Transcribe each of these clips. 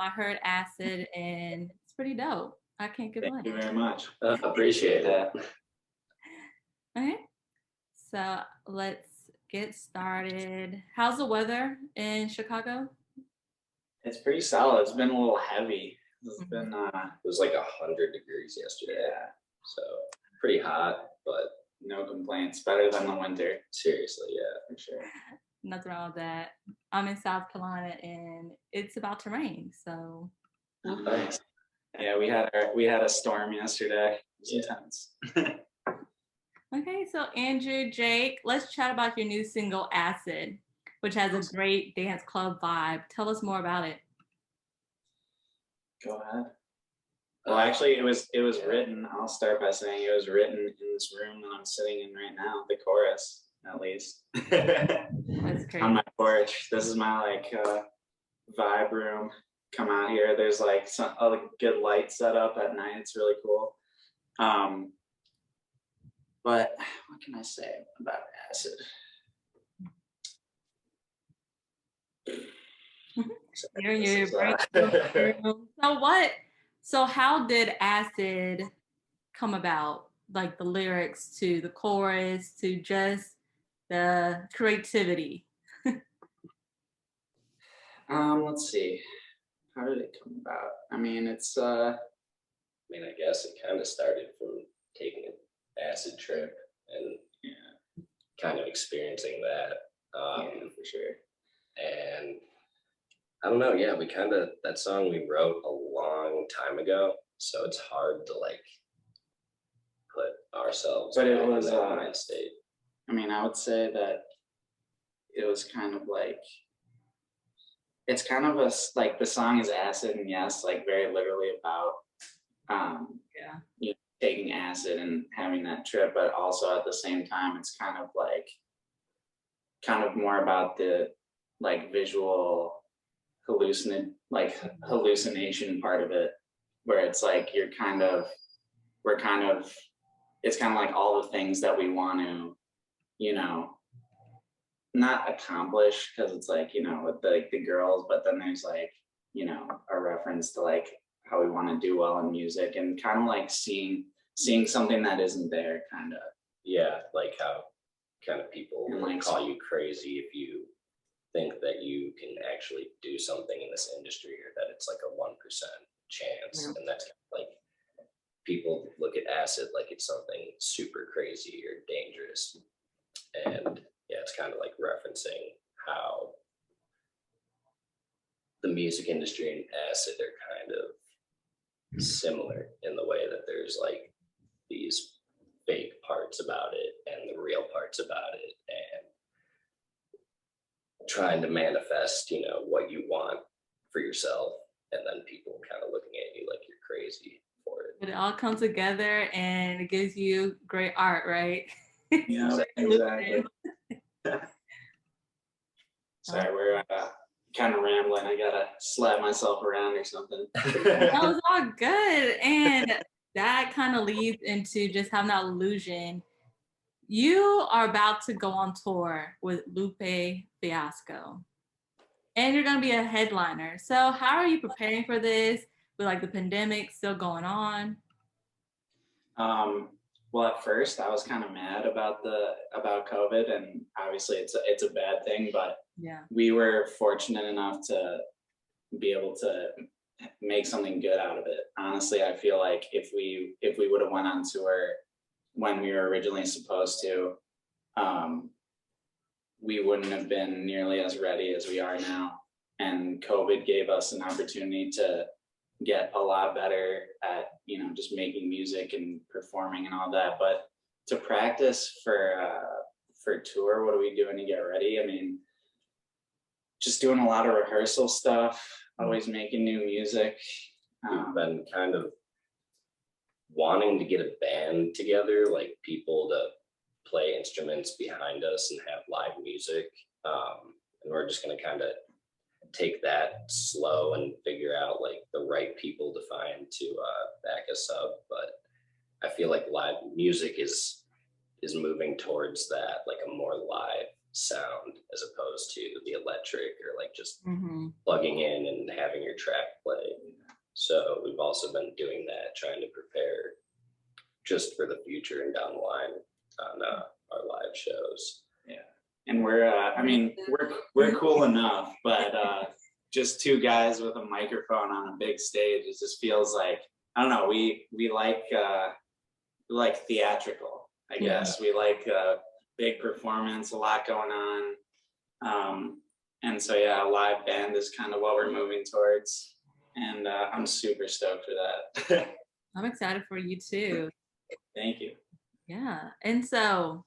I heard Acid and it's pretty dope. I can't complain. Thank you very much. Appreciate that. Okay, so let's get started. How's the weather in Chicago? It's pretty solid. It's been a little heavy. It's been It was like 100 degrees yesterday. yeah, So pretty hot, but no complaints. Better than the winter. seriously, yeah. For sure. Nothing wrong with that. I'm in South Carolina and it's about to rain, so Nice. Yeah, we had a storm yesterday. It was intense. okay, so Andrew, Jake, let's chat about your new single Acid, which has a great dance club vibe. Tell us more about it. Go ahead. Well, actually, it was written. I'll start by saying it was written in this room that I'm sitting in right now. The chorus, at least, That's crazy. on my porch. This is my vibe room. Come out here. There's like some good light set up at night. It's really cool. But what can I say about Acid? You're in your break room. So how did Acid come about? Like the lyrics to the chorus to just the creativity. Let's see. How did it come about? I mean, it's I guess it kind of started from taking an acid trip and kind of experiencing that. For sure. And I don't know, yeah, that song we wrote a long time ago, so it's hard to like put ourselves But it in was that mind state. I mean, I would say that it was kind of like, it's kind of like the song is acid, and yes, like very literally about taking acid and having that trip, but also at the same time it's kind of more about the like visual hallucination part of it, where it's like it's kind of like all the things that we want to not accomplish, because it's like with the girls, but then there's like a reference to like how we want to do well in music, and kind of like seeing something that isn't there, kind of. Yeah, like how kind of people And, will like, call you crazy if you think that you can actually do something in this industry, or that it's like a 1% chance. Yeah. And that's kind of like, people look at acid like it's something super crazy or dangerous. And yeah, it's kind of like referencing how the music industry and acid are kind of similar in the way that there's like these fake parts about it and the real parts about it, and trying to manifest, what you want for yourself, and then people kind of looking at you like you're crazy for it. But it all comes together and it gives you great art, right? Yeah, exactly. Sorry, we're kind of rambling. I gotta slap myself around or something. That was all good. And that kind of leads into just having that illusion. You are about to go on tour with Lupe Fiasco, and you're going to be a headliner. So how are you preparing for this with like the pandemic still going on? Well, at first I was kind of mad about COVID, and obviously it's a bad thing, but Yeah. we were fortunate enough to be able to make something good out of it. Honestly, I feel like if we would have went on tour when we were originally supposed to, we wouldn't have been nearly as ready as we are now. And COVID gave us an opportunity to get a lot better at, just making music and performing and all that. But to practice for tour, what are we doing to get ready? I mean, just doing a lot of rehearsal stuff, always making new music. We've been kind of wanting to get a band together, like people to play instruments behind us and have live music. And we're just going to kind of take that slow and figure out like the right people to find to back us up. But I feel like live music is moving towards that, like a more live sound as opposed to the electric or like just Mm-hmm. plugging in and having your track play. So we've also been doing that, trying to prepare just for the future and down the line on our live shows. Yeah, and we're I mean we're cool enough, but just two guys with a microphone on a big stage, it just feels like, I don't know, we like theatrical, I guess. We like big performance, a lot going on, and so yeah, a live band is kind of what we're moving towards, and I'm super stoked for that. I'm excited for you too. Thank you. Yeah. And so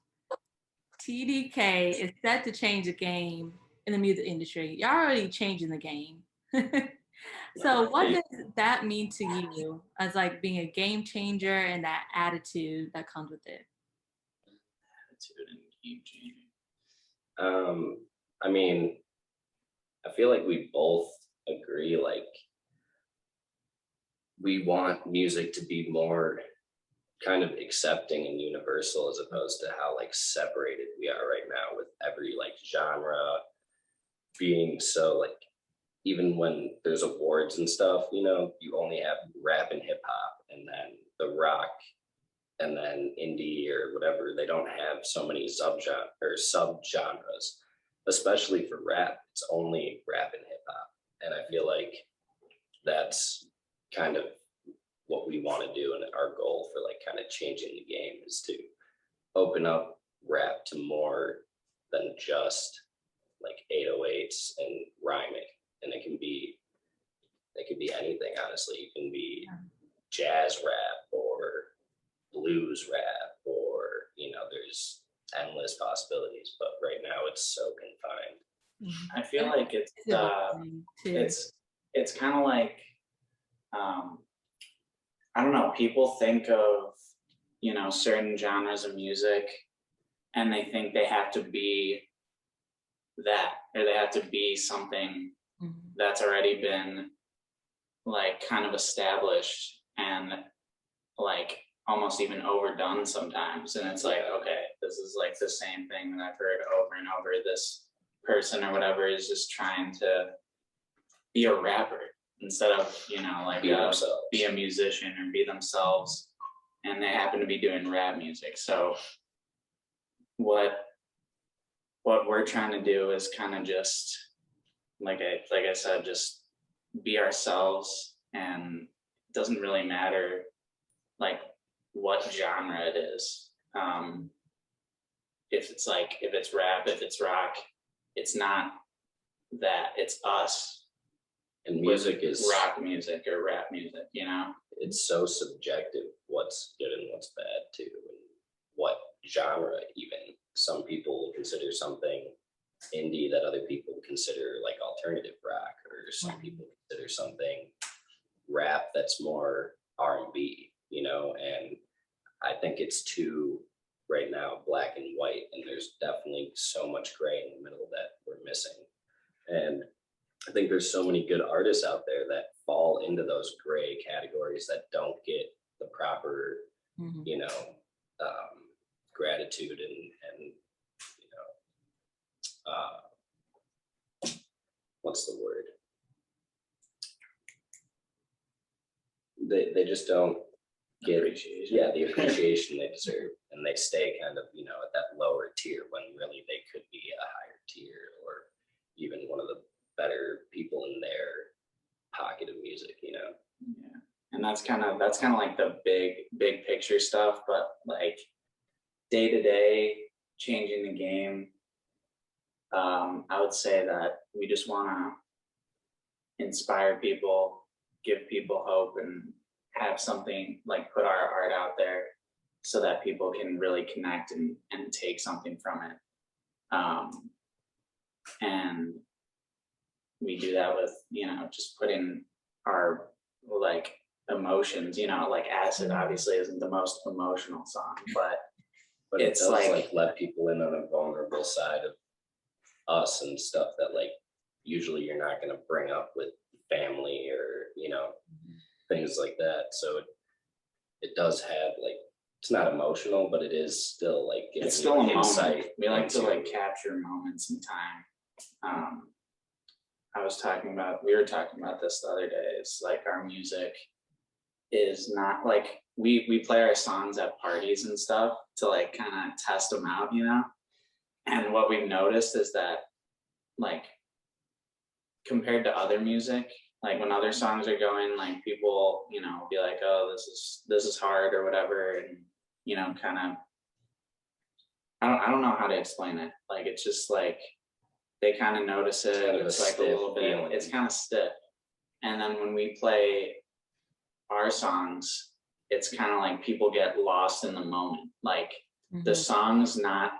TDK is set to change the game in the music industry. You're already changing the game. So what does that mean to you as like being a game changer and that attitude that comes with it? Attitude and game changing. I mean, I feel like we both agree, like we want music to be more kind of accepting and universal as opposed to how like separated we are right now with every like genre being so like, even when there's awards and stuff, you know, you only have rap and hip hop and then the rock and then indie or whatever. They don't have so many sub-genres, especially for rap. It's only rap and hip hop. And I feel like that's kind of what we want to do, and our goal for like kind of changing the game is to open up rap to more than just like 808s and rhyming. And it can be anything, honestly. It can be jazz rap or blues rap, or you know, there's endless possibilities, but right now it's so confined. I feel like it's kind of like, I don't know, people think of, you know, certain genres of music and they think they have to be that, or they have to be something that's already been like kind of established and like almost even overdone sometimes. And it's like, okay, this is like the same thing that I've heard over and over. This person or whatever is just trying to be a rapper instead of, you know, like be a musician or be themselves, and they happen to be doing rap music. So what we're trying to do is kind of just like I said, just be ourselves, and it doesn't really matter like what genre it is. If it's rap, if it's rock, it's not that, it's us. And music is rock music or rap music, you know? It's so subjective what's good and what's bad too, and what genre even. Some people consider something indie that other people consider like alternative rock, or some people consider something rap that's more R&B, you know? And I think it's too right now black and white, and there's definitely so much gray in the middle that we're missing. And I think there's so many good artists out there that fall into those gray categories that don't get the proper, you know, gratitude and you know, what's the word? They just don't get the appreciation they deserve, and they stay kind of, you know, at that lower tier when really they could be a higher tier, or even one of the better people in their pocket of music, you know? Yeah. And that's kind of like the big picture stuff, but like day to day changing the game, I would say that we just want to inspire people, give people hope, and have something, like put our art out there so that people can really connect and take something from it. And we do that with, you know, just putting our like emotions, you know, like Acid obviously isn't the most emotional song, but it's like let people in on a vulnerable side of us and stuff that like usually you're not going to bring up with family or, you know, things like that. So it does have like it's not emotional, but it is still like it's still a insight. moment. We like to like capture moments in time. We were talking about this the other day. It's like our music is not like we play our songs at parties and stuff to like kind of test them out, you know? And what we've noticed is that like compared to other music, like when other songs are going, like people, you know, be like, oh, this is hard or whatever, and you know, kind of I don't know how to explain it. Like it's just like they kind of notice it. Kind of It's a like a little bit. feeling. It's kind of stiff. And then when we play our songs, it's kind of like people get lost in the moment. Like the song's not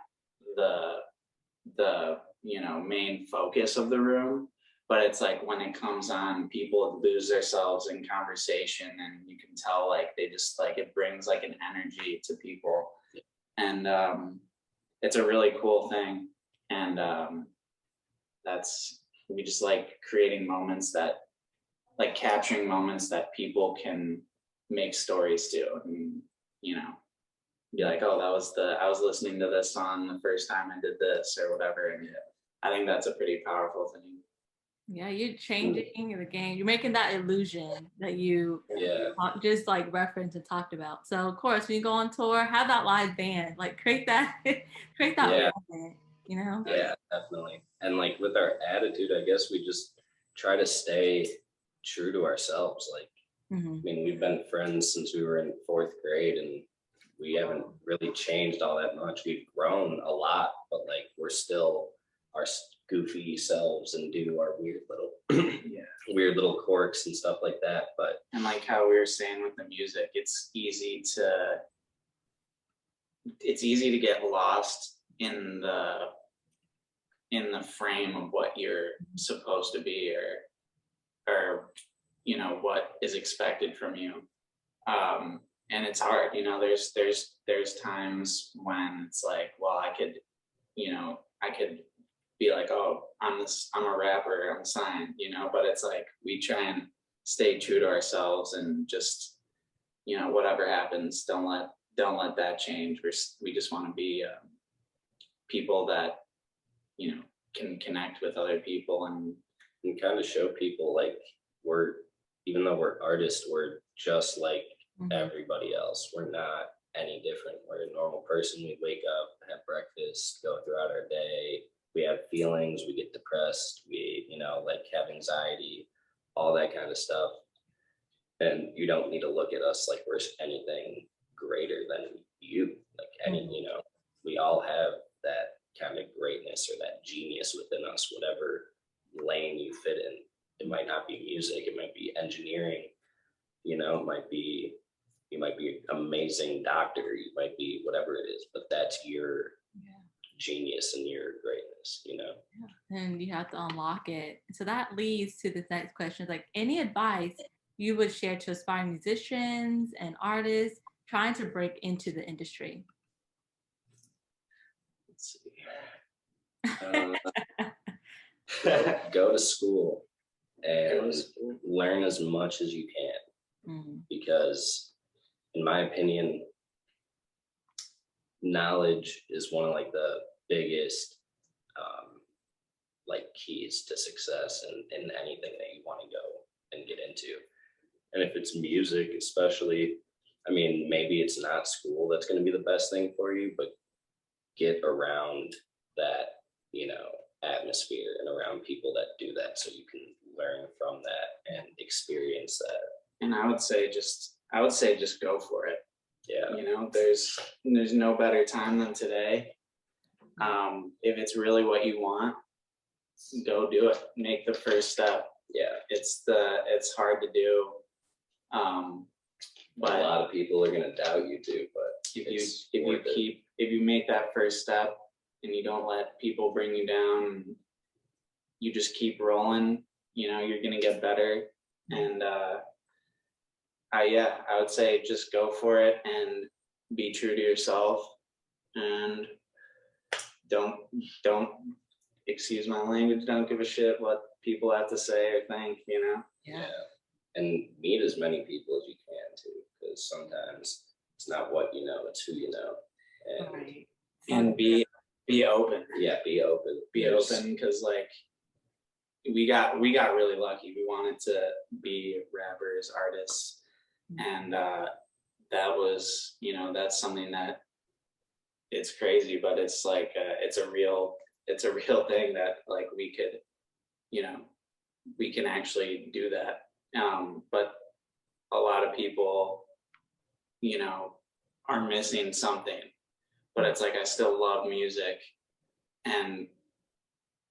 the you know main focus of the room, but it's like when it comes on, people lose themselves in conversation, and you can tell like they just like it brings like an energy to people, and it's a really cool thing. And we just like creating moments that like capturing moments that people can make stories to, and you know be like, oh, I was listening to this song the first time I did this or whatever. And I think that's a pretty powerful thing. Yeah, you're changing the game. You're making that illusion that you just like referenced and talked about. So of course, when you go on tour, have that live band, like create that moment, you know? Yeah, definitely. And like with our attitude, I guess we just try to stay true to ourselves. Like, I mean, we've been friends since we were in 4th grade, and we haven't really changed all that much. We've grown a lot, but like we're still our goofy selves and do our weird little quirks and stuff like that. But and like how we were saying with the music, it's easy to get lost in the frame of what you're supposed to be, or you know what is expected from you. And it's hard, you know, there's times when it's like, well, I could be like, oh, I'm a rapper, I'm signed, you know, but it's like we try and stay true to ourselves, and just, you know, whatever happens, don't let that change. We just want to be people that, you know, can connect with other people and kind of show people like even though we're artists, we're just like everybody else. We're not any different. We're a normal person. We wake up, have breakfast, go throughout our day. We have feelings, we get depressed, we, you know, like have anxiety, all that kind of stuff. And you don't need to look at us like we're anything greater than you. Like you know, we all have that kind of greatness or that genius within us, whatever lane you fit in. It might not be music, it might be engineering, you know, you might be an amazing doctor, you might be whatever it is, but that's your genius and your greatness, you know? And you have to unlock it. So that leads to the next question, like any advice you would share to aspiring musicians and artists trying to break into the industry? Let's see. Go to school and learn as much as you can, because in my opinion, knowledge is one of like the biggest like keys to success in anything that you want to go and get into. And if it's music especially, I mean, maybe it's not school that's going to be the best thing for you, but get around that, you know, atmosphere and around people that do that, so you can learn from that and experience that. And I would say just go for it. Yeah. You know, there's no better time than today. If it's really what you want, go do it. Make the first step. Yeah. It's hard to do. But a lot of people are gonna doubt you too, but if you make that first step and you don't let people bring you down, you just keep rolling, you know, you're gonna get better. And I would say just go for it and be true to yourself, and don't excuse my language, don't give a shit what people have to say or think, you know? Yeah. And meet as many people as you can too, because sometimes it's not what you know, it's who you know. And Right. And be open. yeah, be open. Be open, because like we got really lucky. We wanted to be rappers, artists, and that was, you know, that's something that it's crazy, but it's like it's a real thing that like we could, you know, we can actually do that. But a lot of people, you know, are missing something. But it's like I still love music, and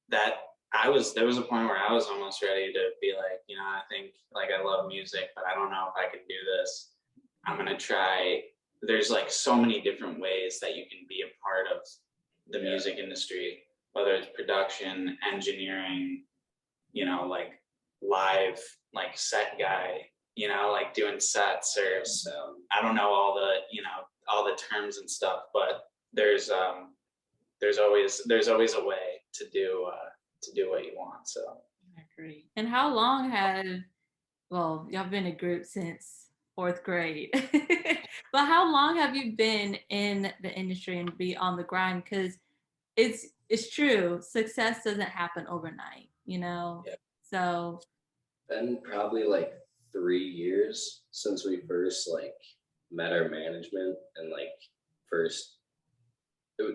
that there was a point where I was almost ready to be like, you know, I think like I love music, but I don't know if I can do this. I'm gonna try. There's like so many different ways that you can be a part of the music industry, whether it's production, engineering, you know, like live, like set guy, you know, like doing sets, or I don't know all the, you know, all the terms and stuff, but there's always a way to do what you want. So I agree. And how long well, y'all been a group since fourth grade, but how long have you been in the industry and be on the grind? Because it's true, success doesn't happen overnight, you know. Yeah. So been probably like 3 years since we first like met our management and like first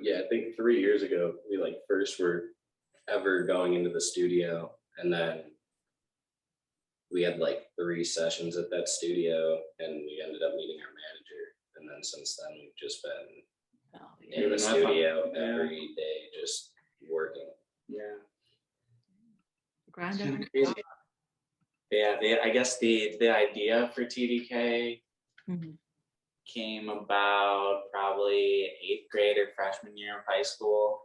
yeah, I think 3 years ago we like first were ever going into the studio, and then we had like 3 sessions at that studio, and we ended up meeting our manager, and then since then we've just been in the studio every day just working. Yeah. grind. Yeah, I guess the idea for TDK came about probably 8th grade or freshman year of high school.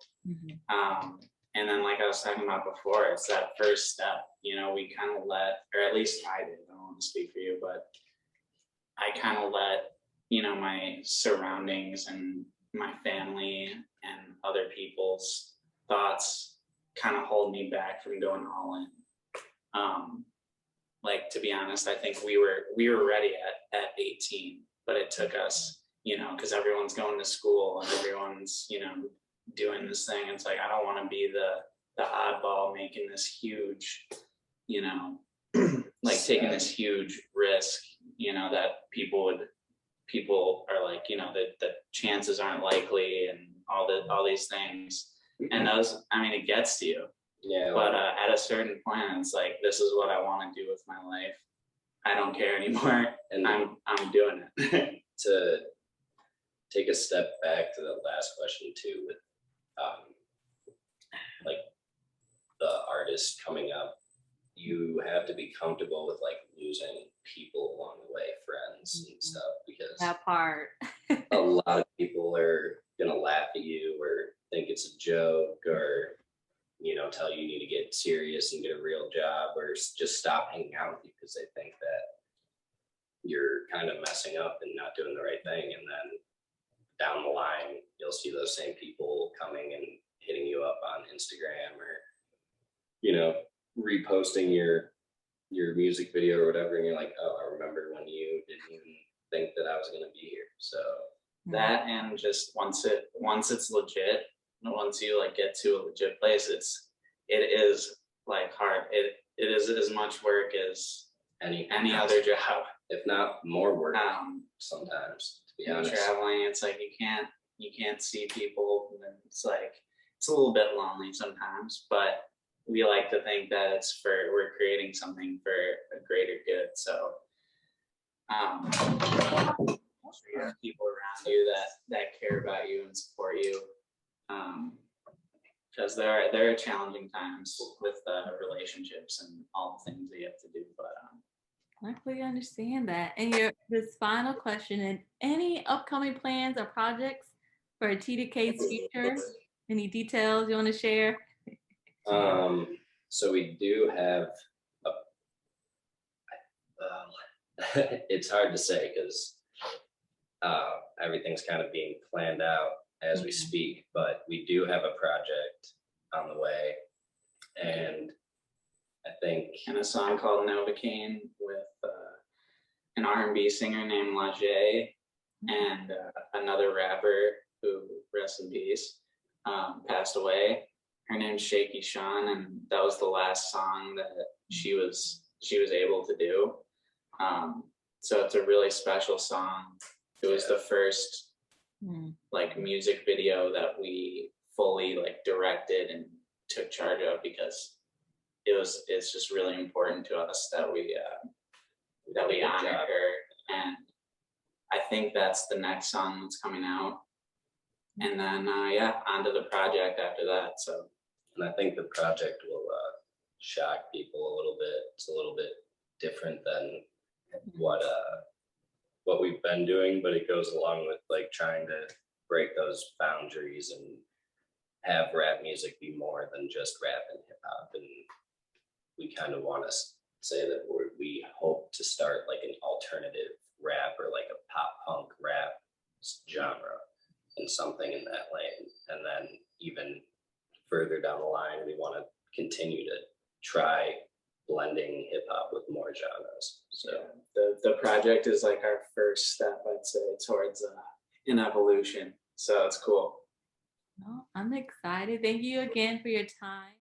And then like I was talking about before, it's that first step, you know, we kind of or at least I did, I don't want to speak for you, but I kind of let, you know, my surroundings and my family and other people's thoughts kind of hold me back from going all in. Like, to be honest, I think we were ready at 18, but it took us, you know, because everyone's going to school and everyone's, you know, doing this thing. It's like, I don't want to be the oddball making this huge, you know, like taking this huge risk, you know, that people are like, you know, that the chances aren't likely and all these things. And those, I mean, it gets to you. Yeah. But at a certain point, it's like, this is what I want to do with my life. I don't care anymore, and I'm doing it. To take a step back to the last question too, with like the artist coming up, you have to be comfortable with like losing people along the way, friends and stuff, because That part. a lot of people are gonna laugh at you or think it's a joke, or you know, tell you need to get serious and get a real job, or just stop hanging out with you because they think that you're kind of messing up and not doing the right thing. And then down the line, you'll see those same people coming and hitting you up on Instagram, or, you know, reposting your music video or whatever. And you're like, oh, I remember when you didn't even think that I was going to be here. So that, and just once it's legit, once you like get to a legit place, it is like hard. It is as much work as any other job, if not more work. Sometimes, to be honest, traveling, it's like you can't see people, and it's like it's a little bit lonely sometimes. But we like to think that we're creating something for a greater good. So you have people around you that care about you and support you. Because there are challenging times with relationships and all the things that you have to do, but I completely understand that. And this final question: and any upcoming plans or projects for TDK's future? Any details you want to share? So we do have it's hard to say because everything's kind of being planned out as we speak, but we do have a project on the way, and I think a song called Novocaine with an R&B singer named Lajay. and another rapper who, rest in peace, passed away. Her name's Shaky Sean, and that was the last song that she was able to do. So it's a really special song. It was the first like music video that we fully like directed and took charge of, because it's just really important to us that we honor her. And I think that's the next song that's coming out. And then onto the project after that. So, and I think the project will shock people a little bit. It's a little bit different than what we've been doing, but it goes along with like trying to break those boundaries and have rap music be more than just rap and hip hop. And we kind of want to say that we hope to start like an alternative rap or like a pop punk rap genre and something in that lane. And then even further down the line, we want to continue to try blending hip hop with more genres. So the project is like our first step, I'd say, towards an evolution. So it's cool. Well, I'm excited. Thank you again for your time.